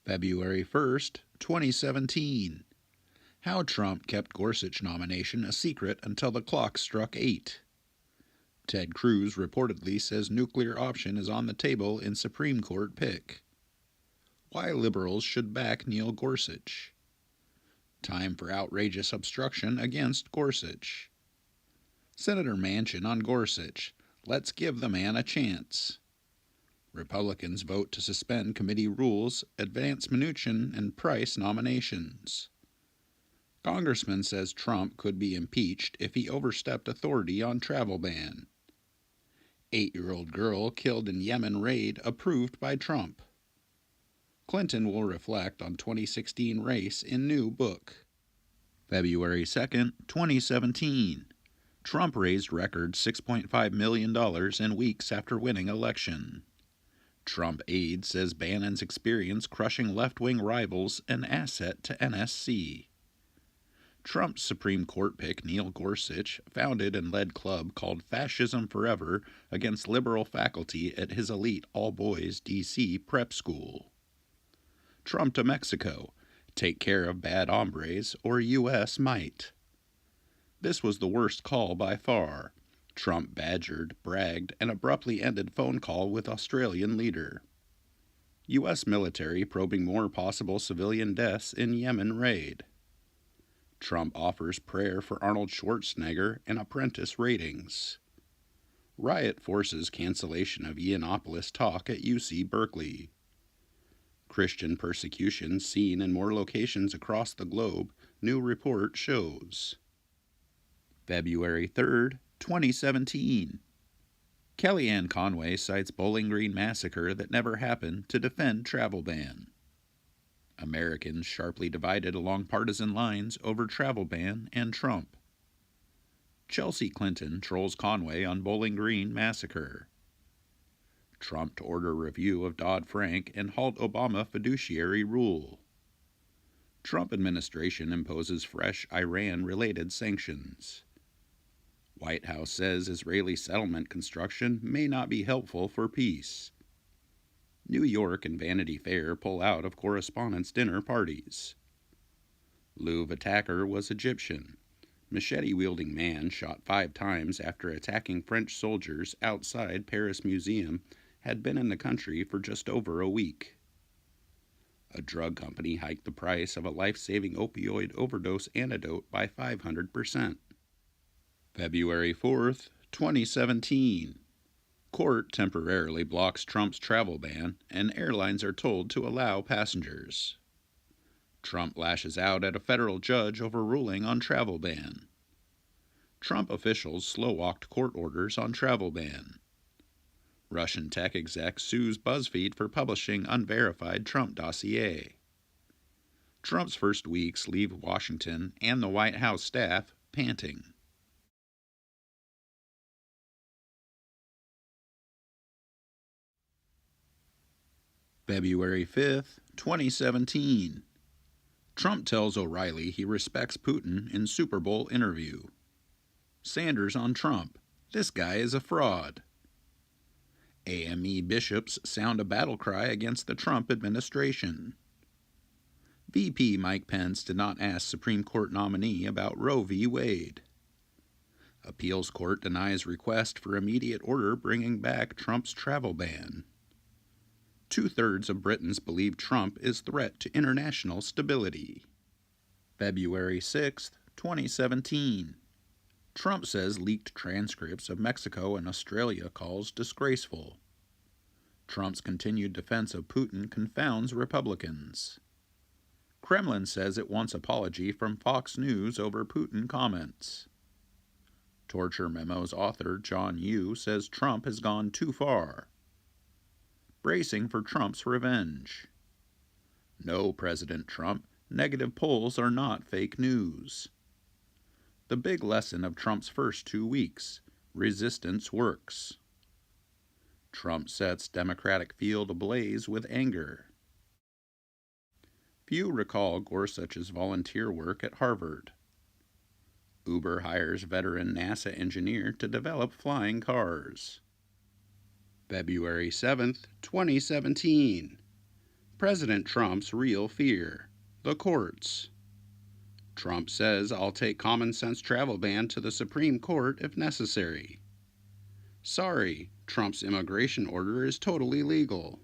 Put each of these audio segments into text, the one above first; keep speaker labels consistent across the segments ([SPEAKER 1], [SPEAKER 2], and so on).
[SPEAKER 1] February 1st, 2017. How Trump kept Gorsuch nomination a secret until the clock struck 8. Ted Cruz reportedly says nuclear option is on the table in Supreme Court pick. Why liberals should back Neil Gorsuch. Time for outrageous obstruction against Gorsuch. Senator Manchin on Gorsuch. Let's give the man a chance. Republicans vote to suspend committee rules, advance Mnuchin and Price nominations. Congressman says Trump could be impeached if he overstepped authority on travel ban. 8-year-old girl killed in Yemen raid approved by Trump. Clinton will reflect on 2016 race in new book. February 2nd, 2017. Trump raised record $6.5 million in weeks after winning election. Trump aide says Bannon's experience crushing left-wing rivals an asset to NSC. Trump's Supreme Court pick Neil Gorsuch founded and led club called Fascism Forever against liberal faculty at his elite all-boys D.C. prep school. Trump to Mexico. Take care of bad hombres or U.S. might. This was the worst call by far. Trump badgered, bragged, and abruptly ended phone call with Australian leader. U.S. military probing more possible civilian deaths in Yemen raid. Trump offers prayer for Arnold Schwarzenegger and Apprentice ratings. Riot forces cancellation of Yiannopoulos talk at UC Berkeley. Christian persecution seen in more locations across the globe, new report shows. February 3rd, 2017. Kellyanne Conway cites Bowling Green massacre that never happened to defend travel ban. Americans sharply divided along partisan lines over travel ban and Trump. Chelsea Clinton trolls Conway on Bowling Green massacre. Trump to order review of Dodd-Frank and halt Obama fiduciary rule. Trump administration imposes fresh Iran-related sanctions. White House says Israeli settlement construction may not be helpful for peace. New York and Vanity Fair pull out of correspondence' dinner parties. Louvre attacker was Egyptian. Machete-wielding man shot 5 times after attacking French soldiers outside Paris Museum had been in the country for just over a week. A drug company hiked the price of a life-saving opioid overdose antidote by 500%. February 4th, 2017. Court temporarily blocks Trump's travel ban, and airlines are told to allow passengers. Trump lashes out at a federal judge over ruling on travel ban. Trump officials slow-walked court orders on travel ban. Russian tech exec sues BuzzFeed for publishing unverified Trump dossier. Trump's first weeks leave Washington and the White House staff panting. February 5th, 2017. Trump tells O'Reilly he respects Putin in Super Bowl interview. Sanders on Trump. This guy is a fraud. AME bishops sound a battle cry against the Trump administration. VP Mike Pence did not ask Supreme Court nominee about Roe v. Wade. Appeals court denies request for immediate order bringing back Trump's travel ban. 2/3 of Britons believe Trump is threat to international stability. February 6th, 2017. Trump says leaked transcripts of Mexico and Australia calls disgraceful. Trump's continued defense of Putin confounds Republicans. Kremlin says it wants apology from Fox News over Putin comments. Torture Memo's author John Yoo says Trump has gone too far. Bracing for Trump's revenge. No, President Trump, negative polls are not fake news. The big lesson of Trump's first 2 weeks: resistance works. Trump sets Democratic field ablaze with anger. Few recall Gorsuch's volunteer work at Harvard. Uber hires veteran NASA engineer to develop flying cars. February 7th, 2017.
[SPEAKER 2] President Trump's real fear, the courts. Trump says, "I'll take common sense travel ban to the Supreme Court if necessary." Sorry, Trump's immigration order is totally legal.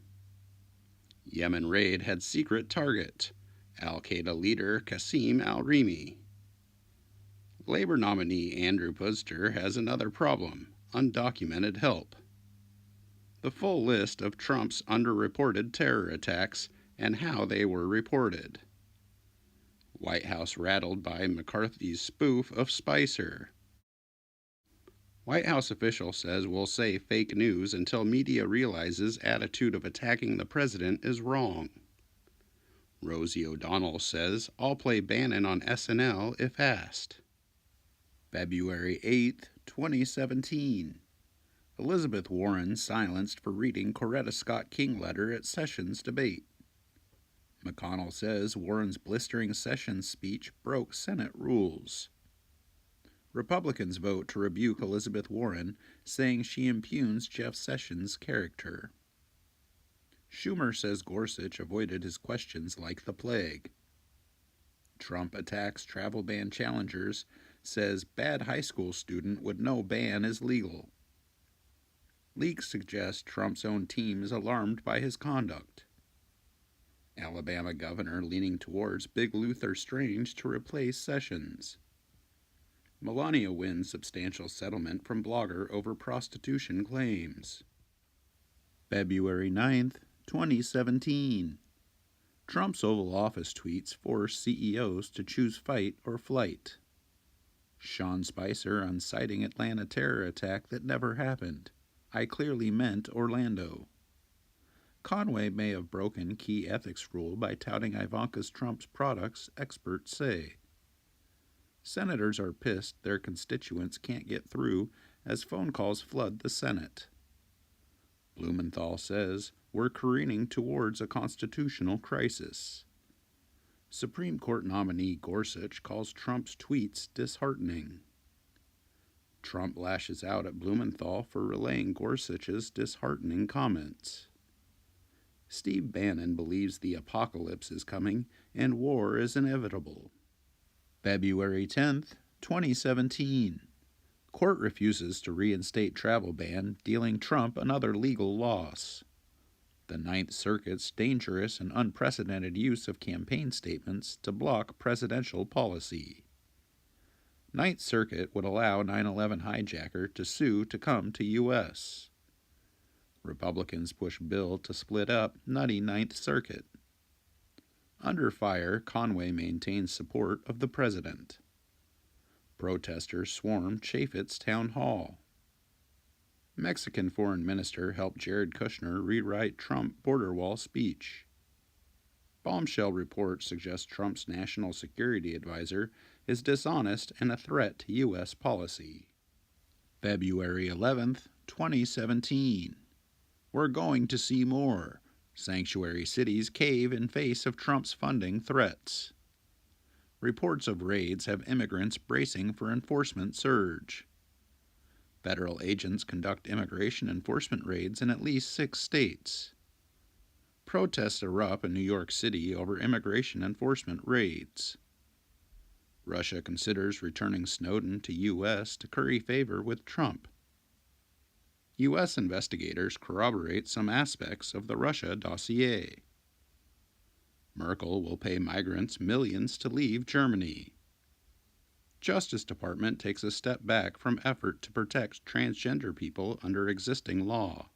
[SPEAKER 2] Yemen raid had secret target, Al-Qaeda leader Qasim al-Rimi. Labor nominee Andrew Puzder has another problem, undocumented help. The full list of Trump's underreported terror attacks and how they were reported. White House rattled by McCarthy's spoof of Spicer. White House official says we'll say fake news until media realizes attitude of attacking the president is wrong. Rosie O'Donnell says, "I'll play Bannon on SNL if asked."
[SPEAKER 1] February 8, 2017. Elizabeth Warren silenced for reading Coretta Scott King letter at Sessions debate. McConnell says Warren's blistering Sessions speech broke Senate rules. Republicans vote to rebuke Elizabeth Warren, saying she impugns Jeff Sessions' character. Schumer says Gorsuch avoided his questions like the plague. Trump attacks travel ban challengers, says bad high school student would know ban is legal. Leaks suggest Trump's own team is alarmed by his conduct. Alabama governor leaning towards Big Luther Strange to replace Sessions. Melania wins substantial settlement from blogger over prostitution claims. February 9, 2017. Trump's Oval Office tweets force CEOs to choose fight or flight. Sean Spicer on citing Atlanta terror attack that never happened. I clearly meant Orlando. Conway may have broken key ethics rule by touting Ivanka Trump's products, experts say. Senators are pissed their constituents can't get through as phone calls flood the Senate. Blumenthal says, we're careening towards a constitutional crisis. Supreme Court nominee Gorsuch calls Trump's tweets disheartening. Trump lashes out at Blumenthal for relaying Gorsuch's disheartening comments. Steve Bannon believes the apocalypse is coming and war is inevitable. February 10, 2017. Court refuses to reinstate travel ban, dealing Trump another legal loss. The Ninth Circuit's dangerous and unprecedented use of campaign statements to block presidential policy. Ninth Circuit would allow 9/11 hijacker to sue to come to U.S. Republicans push bill to split up nutty Ninth Circuit. Under fire, Conway maintains support of the president. Protesters swarm Chaffetz's town hall. Mexican foreign minister helped Jared Kushner rewrite Trump border wall speech. Bombshell report suggests Trump's national security advisor is dishonest and a threat to U.S. policy. February 11, 2017. We're going to see more. Sanctuary cities cave in face of Trump's funding threats. Reports of raids have immigrants bracing for enforcement surge. Federal agents conduct immigration enforcement raids in at least 6 states. Protests erupt in New York City over immigration enforcement raids. Russia considers returning Snowden to U.S. to curry favor with Trump. U.S. investigators corroborate some aspects of the Russia dossier. Merkel will pay migrants millions to leave Germany. Justice Department takes a step back from effort to protect transgender people under existing law.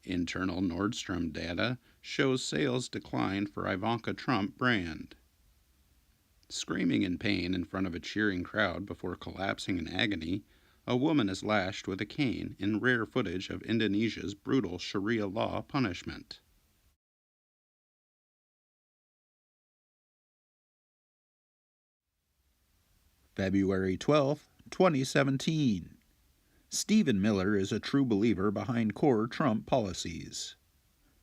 [SPEAKER 1] Internal Nordstrom data shows sales decline for Ivanka Trump brand. Screaming in pain in front of a cheering crowd before collapsing in agony, a woman is lashed with a cane in rare footage of Indonesia's brutal Sharia law punishment. February 12, 2017. Stephen Miller is a true believer behind core Trump policies.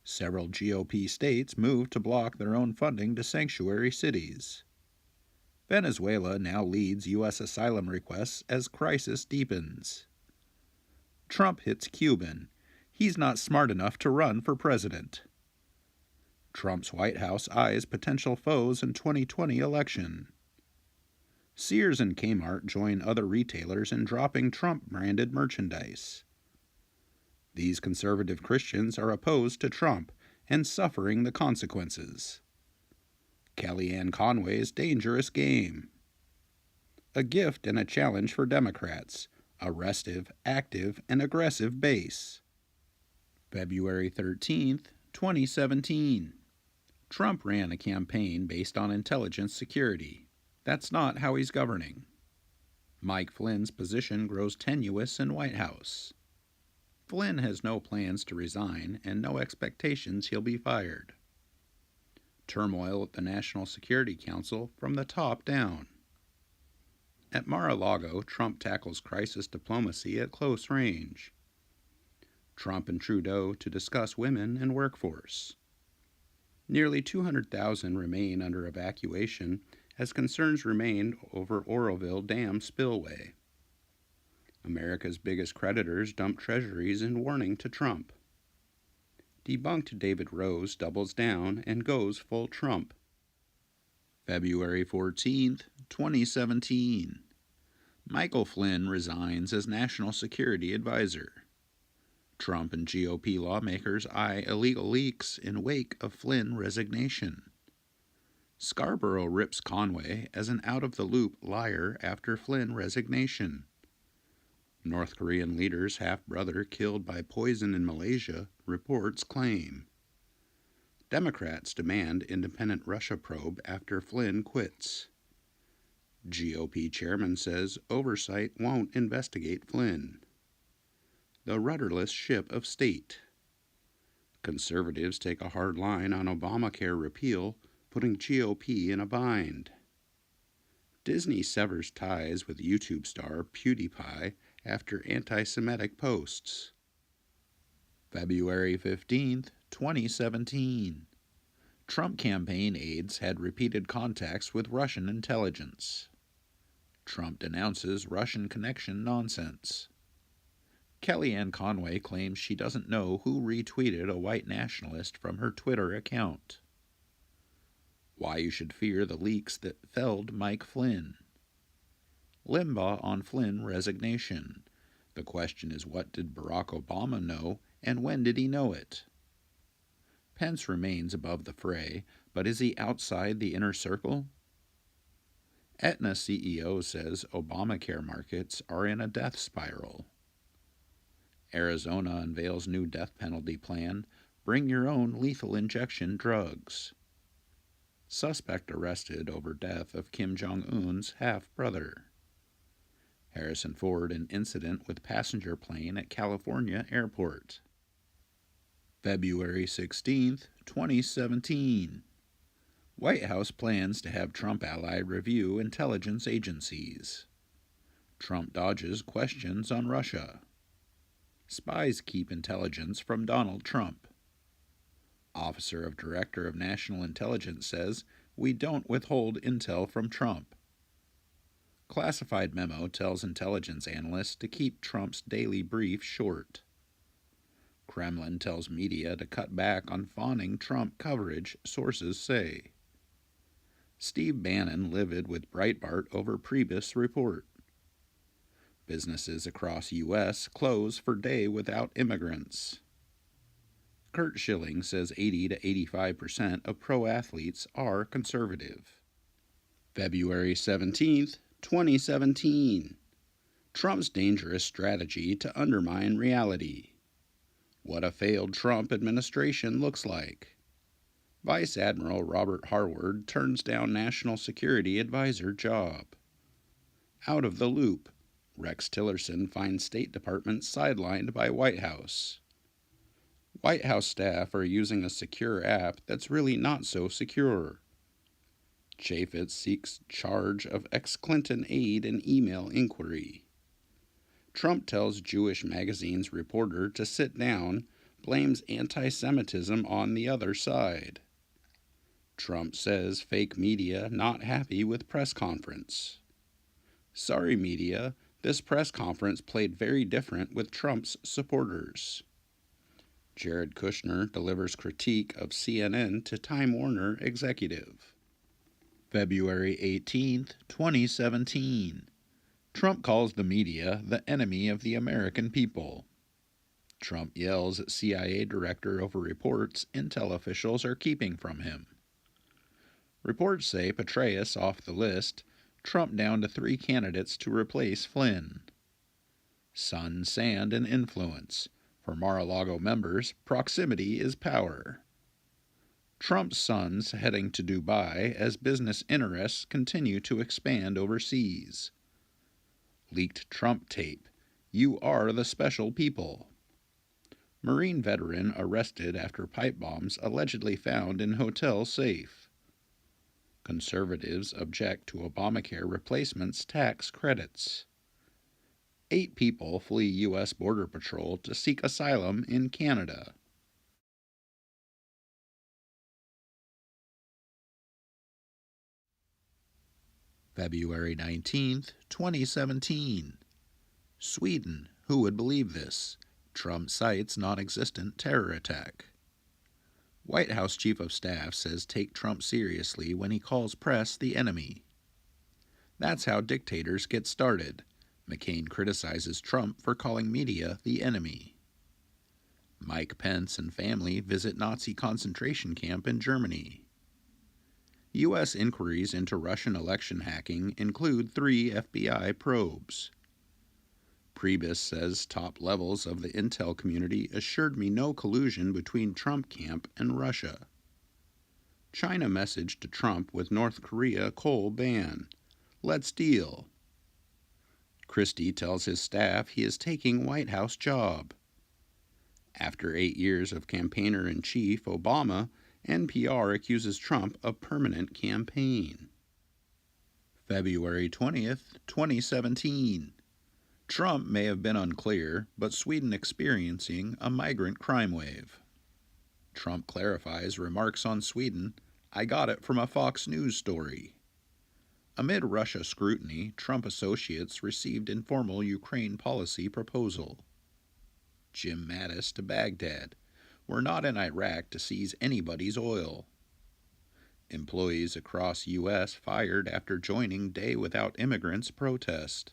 [SPEAKER 1] Several GOP states moved to block their own funding to sanctuary cities. Venezuela now leads U.S. asylum requests as crisis deepens. Trump hits Cuban. He's not smart enough to run for president. Trump's White House eyes potential foes in 2020 election. Sears and Kmart join other retailers in dropping Trump-branded merchandise. These conservative Christians are opposed to Trump and suffering the consequences. Kellyanne Conway's dangerous game. A gift and a challenge for Democrats, a restive, active, and aggressive base. February 13th, 2017. Trump ran a campaign based on intelligence security. That's not how he's governing. Mike Flynn's position grows tenuous in White House. Flynn has no plans to resign and no expectations he'll be fired. Turmoil at the National Security Council from the top down. At Mar-a-Lago, Trump tackles crisis diplomacy at close range. Trump and Trudeau to discuss women and workforce. Nearly 200,000 remain under evacuation as concerns remain over Oroville Dam spillway. America's biggest creditors dump treasuries in warning to Trump. Debunked David Rose doubles down and goes full Trump. February 14th, 2017. Michael Flynn resigns as National Security Advisor. Trump and GOP lawmakers eye illegal leaks in wake of Flynn resignation. Scarborough rips Conway as an out-of-the-loop liar after Flynn resignation. North Korean leader's half-brother killed by poison in Malaysia, reports claim. Democrats demand independent Russia probe after Flynn quits. GOP chairman says oversight won't investigate Flynn. The rudderless ship of state. Conservatives take a hard line on Obamacare repeal, putting GOP in a bind. Disney severs ties with YouTube star PewDiePie after anti-Semitic posts. February 15th, 2017. Trump campaign aides had repeated contacts with Russian intelligence. Trump denounces Russian connection nonsense. Kellyanne Conway claims she doesn't know who retweeted a white nationalist from her Twitter account. Why you should fear the leaks that felled Mike Flynn. Limbaugh on Flynn resignation. The question is, what did Barack Obama know, and when did he know it? Pence remains above the fray, but is he outside the inner circle? Aetna CEO says Obamacare markets are in a death spiral. Arizona unveils new death penalty plan, bring your own lethal injection drugs. Suspect arrested over death of Kim Jong-un's half-brother. Harrison Ford in incident with passenger plane at California airport. February 16th, 2017. White House plans to have Trump ally review intelligence agencies. Trump dodges questions on Russia. Spies keep intelligence from Donald Trump. Officer of Director of National Intelligence says, "We don't withhold intel from Trump." Classified memo tells intelligence analysts to keep Trump's daily brief short. Kremlin tells media to cut back on fawning Trump coverage, sources say. Steve Bannon livid with Breitbart over Priebus report. Businesses across U.S. close for day without immigrants. Kurt Schilling says 80 to 85% of pro athletes are conservative. February 17th, 2017. Trump's dangerous strategy to undermine reality. What a failed Trump administration looks like. Vice Admiral Robert Harward turns down National Security Advisor job. Out of the loop. Rex Tillerson finds State Department sidelined by White House. White House staff are using a secure app that's really not so secure. Chaffetz seeks charge of ex-Clinton aide in email inquiry. Trump tells Jewish magazine's reporter to sit down, blames anti-Semitism on the other side. Trump says fake media not happy with press conference. Sorry media, this press conference played very different with Trump's supporters.
[SPEAKER 2] Jared Kushner delivers critique of CNN to Time Warner executive.
[SPEAKER 1] February 18, 2017. Trump calls the media the enemy of the American people. Trump yells at CIA director over reports intel officials are keeping from him. Reports say Petraeus off the list, Trump down to 3 candidates to replace Flynn. Sun, sand, and influence. For Mar-a-Lago members, proximity is power. Trump's sons heading to Dubai as business interests continue to expand overseas. Leaked Trump tape. You are the special people. Marine veteran arrested after pipe bombs allegedly found in hotel safe. Conservatives object to Obamacare replacements tax credits. 8 people flee U.S. Border Patrol to seek asylum in Canada. February 19, 2017. Sweden, who would believe this? Trump cites non-existent terror attack. White House Chief of Staff says take Trump seriously when he calls press the enemy. That's how dictators get started. McCain criticizes Trump for calling media the enemy. Mike Pence and family visit Nazi concentration camp in Germany. U.S. inquiries into Russian election hacking include 3 FBI probes. Priebus says top levels of the intel community assured me no collusion between Trump camp and Russia. China message to Trump with North Korea coal ban. Let's deal. Christie tells his staff he is taking White House job. After 8 years of campaigner-in-chief Obama, NPR accuses Trump of permanent campaign. February 20th, 2017. Trump may have been unclear, but Sweden experiencing a migrant crime wave. Trump clarifies remarks on Sweden, I got it from a Fox News story. Amid Russia scrutiny, Trump associates received informal Ukraine policy proposal. Jim Mattis to Baghdad. We're not in Iraq to seize anybody's oil. Employees across U.S. fired after joining Day Without Immigrants protest.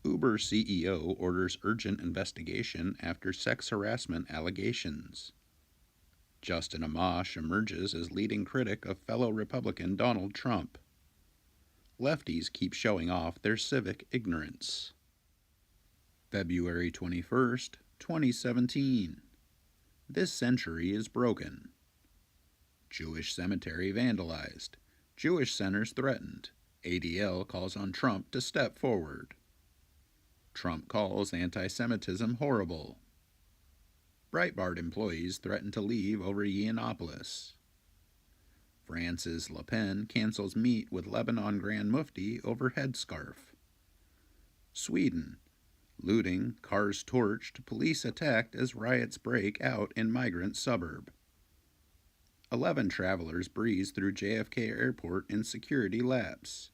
[SPEAKER 1] Uber CEO orders urgent investigation after sex harassment allegations. Justin Amash emerges as leading critic of fellow Republican Donald Trump. Lefties keep showing off their civic ignorance. February 21st, 2017. This century is broken. Jewish cemetery vandalized. Jewish centers threatened. ADL calls on Trump to step forward. Trump calls anti-Semitism horrible. Breitbart employees threaten to leave over Yiannopoulos. France's Le Pen cancels meet with Lebanon Grand Mufti over headscarf. Sweden. Looting, cars torched, police attacked as riots break out in migrant suburb. 11 travelers breeze through JFK Airport in security lapse.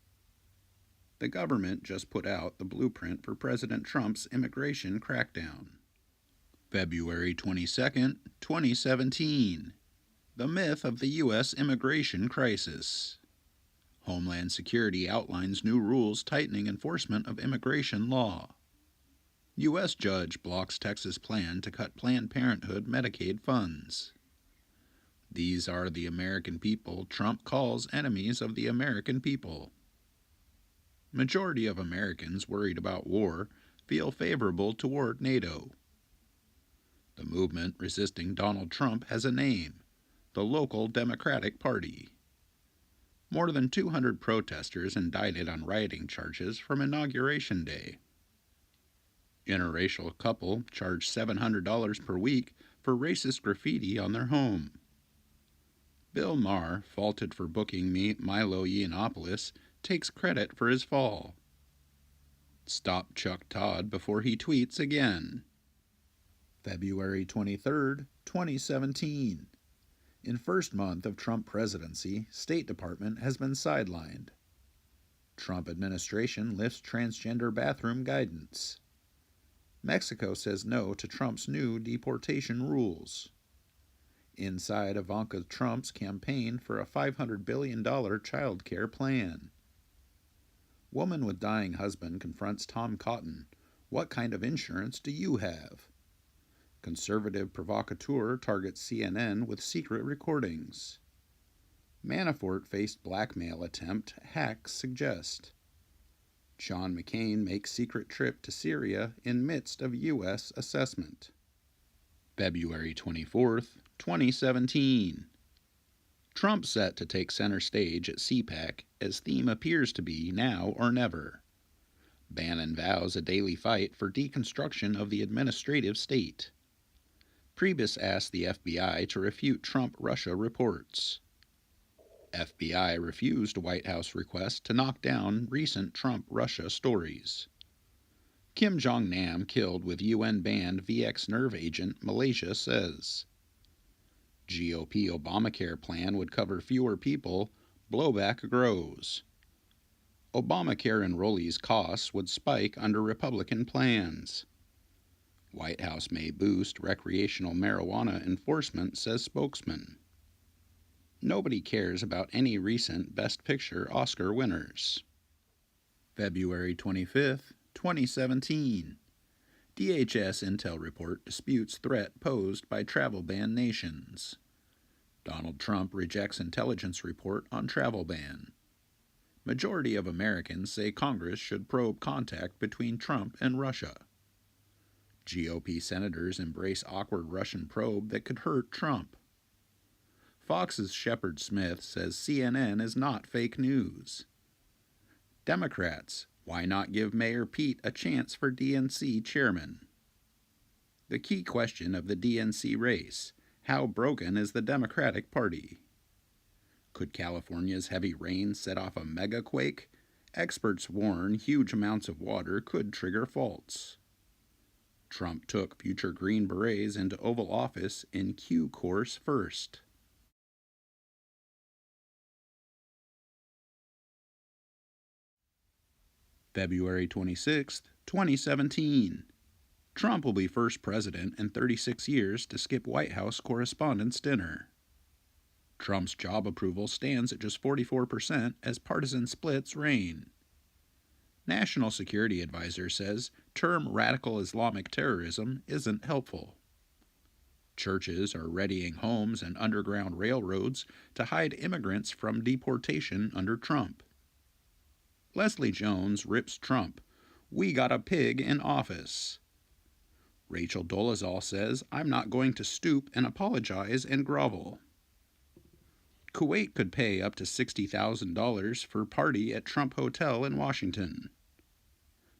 [SPEAKER 1] The government just put out the blueprint for President Trump's immigration crackdown. February 22, 2017. The myth of the U.S. immigration crisis. Homeland Security outlines new rules tightening enforcement of immigration law. U.S. judge blocks Texas plan to cut Planned Parenthood Medicaid funds. These are the American people Trump calls enemies of the American people. Majority of Americans worried about war feel favorable toward NATO. The movement resisting Donald Trump has a name, the Local Democratic Party. More than 200 protesters indicted on rioting charges from Inauguration Day. Interracial couple charged $700 per week for racist graffiti on their home. Bill Maher, faulted for booking Milo Yiannopoulos, takes credit for his fall. Stop Chuck Todd before he tweets again. February 23, 2017. In first month of Trump presidency, State Department has been sidelined. Trump administration lifts transgender bathroom guidance. Mexico says no to Trump's new deportation rules. Inside Ivanka Trump's campaign for a $500 billion child care plan. Woman with dying husband confronts Tom Cotton. What kind of insurance do you have? Conservative provocateur targets CNN with secret recordings. Manafort faced blackmail attempt, hacks suggest. John McCain makes secret trip to Syria in midst of U.S. assessment. February 24th, 2017. Trump set to take center stage at CPAC as theme appears to be now or never. Bannon vows a daily fight for deconstruction of the administrative state. Priebus asked the FBI to refute Trump-Russia reports. FBI refused White House request to knock down recent Trump-Russia stories. Kim Jong-nam killed with UN-banned VX nerve agent, Malaysia says. GOP Obamacare plan would cover fewer people, blowback grows. Obamacare enrollees' costs would spike under Republican plans. White House may boost recreational marijuana enforcement, says spokesman. Nobody cares about any recent Best Picture Oscar winners. February 25th, 2017. DHS Intel report disputes threat posed by travel ban nations. Donald Trump rejects intelligence report on travel ban. Majority of Americans say Congress should probe contact between Trump and Russia. GOP senators embrace awkward Russian probe that could hurt Trump. Fox's Shepard Smith says CNN is not fake news. Democrats, why not give Mayor Pete a chance for DNC chairman? The key question of the DNC race: how broken is the Democratic Party? Could California's heavy rain set off a megaquake? Experts warn huge amounts of water could trigger faults. Trump took future Green Berets into Oval Office in Q course first. February 26, 2017. Trump will be first president in 36 years to skip White House Correspondents' Dinner. Trump's job approval stands at just 44% as partisan splits reign. National Security Advisor says term radical Islamic terrorism isn't helpful. Churches are readying homes and underground railroads to hide immigrants from deportation under Trump. Leslie Jones rips Trump. We got a pig in office. Rachel Dolezal says, I'm not going to stoop and apologize and grovel. Kuwait could pay up to $60,000 for party at Trump Hotel in Washington.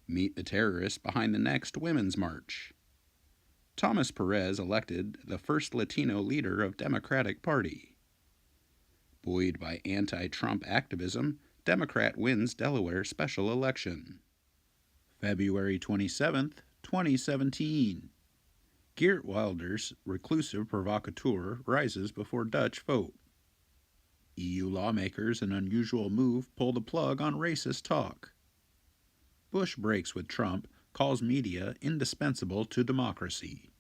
[SPEAKER 1] Meet the terrorists behind the next Women's March. Thomas Perez elected the first Latino leader of Democratic Party. Buoyed by anti-Trump activism, Democrat wins Delaware special election. February 27th, 2017. Geert Wilders, reclusive provocateur, rises before Dutch vote. EU lawmakers, an unusual move, pull the plug on racist talk. Bush breaks with Trump, calls media indispensable to democracy.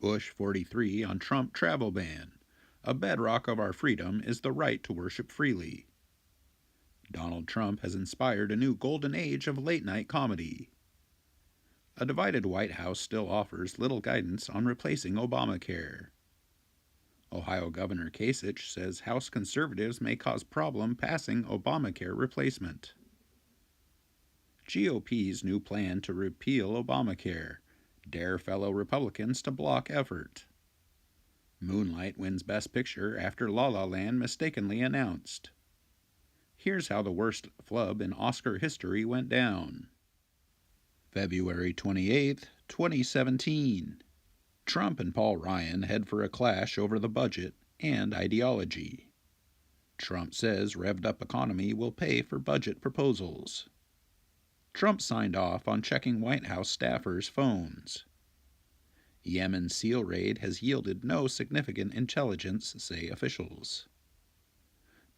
[SPEAKER 1] Bush 43 on Trump travel ban. A bedrock of our freedom is the right to worship freely. Donald Trump has inspired a new golden age of late-night comedy. A divided White House still offers little guidance on replacing Obamacare. Ohio Governor Kasich says House conservatives may cause problem passing Obamacare replacement. GOP's new plan to repeal Obamacare. Dare fellow Republicans to block effort. Moonlight wins Best Picture after La La Land mistakenly announced. Here's how the worst flub in Oscar history went down. February 28, 2017. Trump and Paul Ryan head for a clash over the budget and ideology. Trump says revved-up economy will pay for budget proposals. Trump signed off on checking White House staffers' phones. Yemen SEAL raid has yielded no significant intelligence, say officials.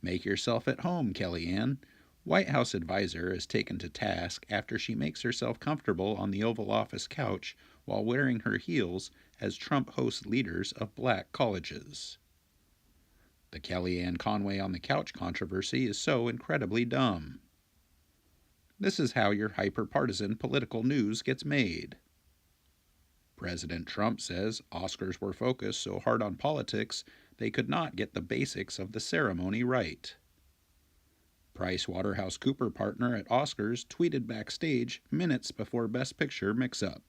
[SPEAKER 1] Make yourself at home, Kellyanne. White House advisor is taken to task after she makes herself comfortable on the Oval Office couch while wearing her heels as Trump hosts leaders of black colleges. The Kellyanne Conway on the couch controversy is so incredibly dumb. This is how your hyper-partisan political news gets made. President Trump says Oscars were focused so hard on politics they could not get the basics of the ceremony right. PricewaterhouseCoopers partner at Oscars tweeted backstage minutes before Best Picture mix-up.